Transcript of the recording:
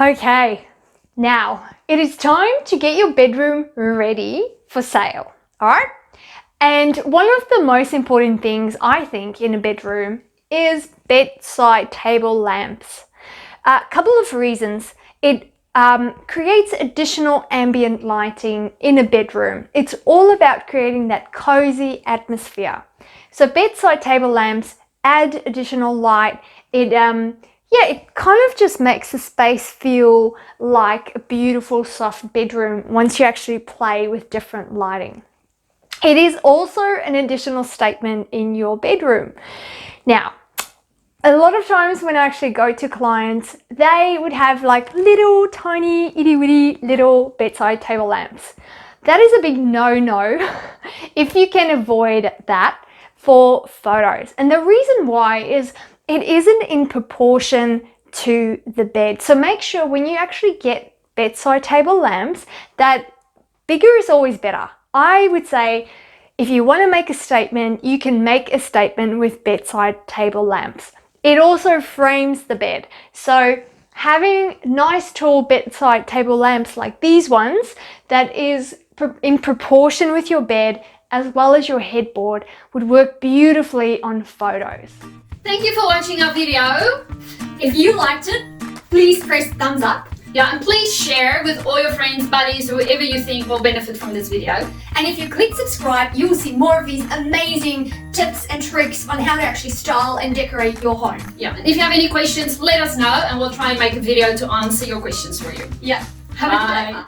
Okay, now it is time to get your bedroom ready for sale, all right? And one of the most important things I think in a bedroom is bedside table lamps. A couple of reasons. It creates additional ambient lighting in a bedroom. It's all about creating that cozy atmosphere. So bedside table lamps add additional light. It kind of just makes the space feel like a beautiful soft bedroom once you actually play with different lighting. It is also an additional statement in your bedroom. Now, a lot of times when I actually go to clients, they would have like little tiny itty bitty little bedside table lamps. That is a big no-no if you can avoid that for photos. And the reason why is it isn't in proportion to the bed. So make sure when you actually get bedside table lamps that bigger is always better. I would say if you want to make a statement, you can make a statement with bedside table lamps. It also frames the bed. So having nice tall bedside table lamps like these ones that is in proportion with your bed as well as your headboard would work beautifully on photos. Thank you for watching our video. If you liked it, please press thumbs up. Yeah, and please share with all your friends, buddies, whoever you think will benefit from this video. And if you click subscribe, you will see more of these amazing tips and tricks on how to actually style and decorate your home. Yeah, and if you have any questions, let us know and we'll try and make a video to answer your questions for you. Yeah, have a good day. Bye.